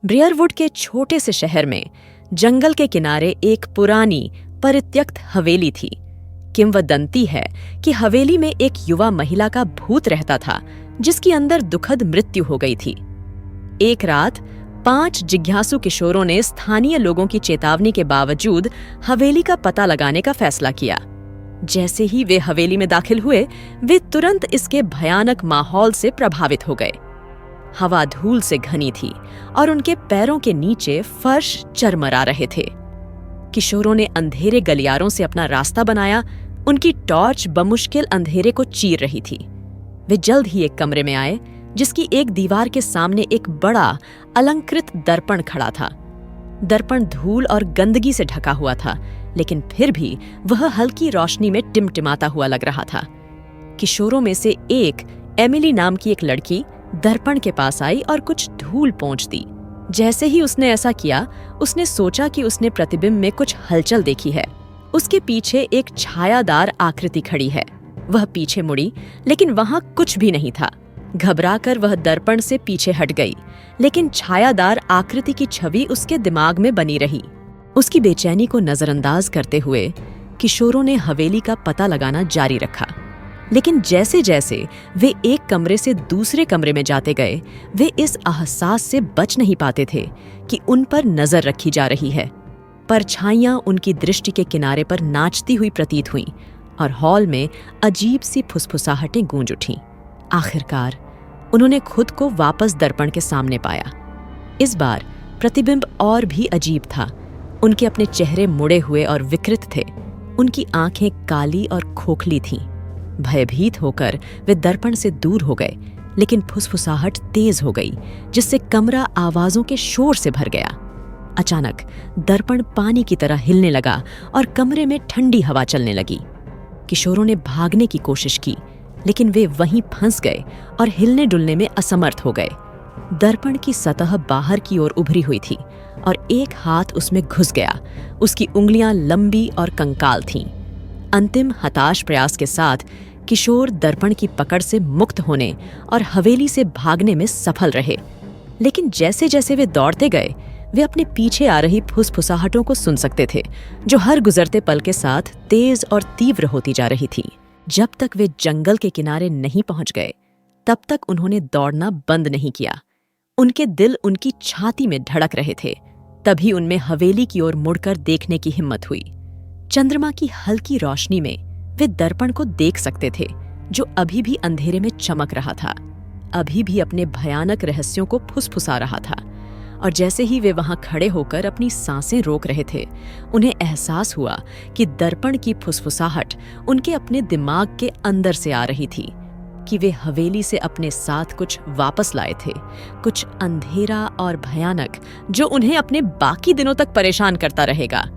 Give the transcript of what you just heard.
ब्रियरवुड के छोटे से शहर में जंगल के किनारे एक पुरानी परित्यक्त हवेली थी। किंवदंती है कि हवेली में एक युवा महिला का भूत रहता था जिसकी अंदर दुखद मृत्यु हो गई थी। एक रात 5 जिज्ञासु किशोरों ने स्थानीय लोगों की चेतावनी के बावजूद हवेली का पता लगाने का फैसला किया। जैसे ही वे हवेली में दाखिल हुए, वे तुरंत इसके भयानक माहौल से प्रभावित हो गए। हवा धूल से घनी थी और उनके पैरों के नीचे फर्श चरमरा रहे थे। किशोरों ने अंधेरे गलियारों से अपना रास्ता बनाया। उनकी टॉर्च बमुश्किल अंधेरे को चीर रही थी। वे जल्द ही एक कमरे में आए जिसकी एक दीवार के सामने एक बड़ा अलंकृत दर्पण खड़ा था। दर्पण धूल और गंदगी से ढका हुआ था, लेकिन फिर भी वह हल्की रोशनी में टिमटिमाता हुआ लग रहा था। किशोरों में से एक, एमिली नाम की एक लड़की, दर्पण के पास आई और कुछ धूल पोंछ दी। जैसे ही उसने ऐसा किया, उसने सोचा कि उसने प्रतिबिंब में कुछ हलचल देखी है। उसके पीछे एक छायादार आकृति खड़ी है। वह पीछे मुड़ी, लेकिन वहां कुछ भी नहीं था। घबराकर वह दर्पण से पीछे हट गई, लेकिन छायादार आकृति की छवि उसके दिमाग में बनी रही। उसकी बेचैनी को नजरअंदाज करते हुए किशोरों ने हवेली का पता लगाना जारी रखा। लेकिन जैसे जैसे वे एक कमरे से दूसरे कमरे में जाते गए, वे इस अहसास से बच नहीं पाते थे कि उन पर नजर रखी जा रही है। परछाइयां उनकी दृष्टि के किनारे पर नाचती हुई प्रतीत हुईं और हॉल में अजीब सी फुसफुसाहटें गूंज उठीं। आखिरकार उन्होंने खुद को वापस दर्पण के सामने पाया। इस बार प्रतिबिंब और भी अजीब था। उनके अपने चेहरे मुड़े हुए और विकृत थे। उनकी आंखें काली और खोखली थीं। भयभीत होकर वे दर्पण से दूर हो गए, लेकिन फुसफुसाहट तेज हो गई, जिससे कमरा आवाजों के शोर से भर गया। अचानक दर्पण पानी की तरह हिलने लगा और कमरे में ठंडी हवा चलने लगी। किशोरों ने भागने की कोशिश की, लेकिन वे वहीं फंस गए और हिलने डुलने में असमर्थ हो गए। दर्पण की सतह बाहर की ओर उभरी हुई थी और एक हाथ उसमें घुस गया। उसकी उंगलियां लंबी और कंकाल थीं। अंतिम हताश प्रयास के साथ किशोर दर्पण की पकड़ से मुक्त होने और हवेली से भागने में सफल रहे। लेकिन जैसे जैसे वे दौड़ते गए, वे अपने पीछे आ रही फुसफुसाहटों को सुन सकते थे, जो हर गुजरते पल के साथ तेज और तीव्र होती जा रही थी। जब तक वे जंगल के किनारे नहीं पहुंच गए, तब तक उन्होंने दौड़ना बंद नहीं किया। उनके दिल उनकी छाती में धड़क रहे थे। तभी उनमें हवेली की ओर मुड़कर देखने की हिम्मत हुई। चंद्रमा की हल्की रोशनी में वे दर्पण को देख सकते थे, जो अभी भी अंधेरे में चमक रहा था, अभी भी अपने भयानक रहस्यों को फुसफुसा रहा था। और जैसे ही वे वहां खड़े होकर अपनी सांसें रोक रहे थे, उन्हें एहसास हुआ कि दर्पण की फुसफुसाहट उनके अपने दिमाग के अंदर से आ रही थी, कि वे हवेली से अपने साथ कुछ वापस लाए थे, कुछ अंधेरा और भयानक, जो उन्हें अपने बाकी दिनों तक परेशान करता रहेगा।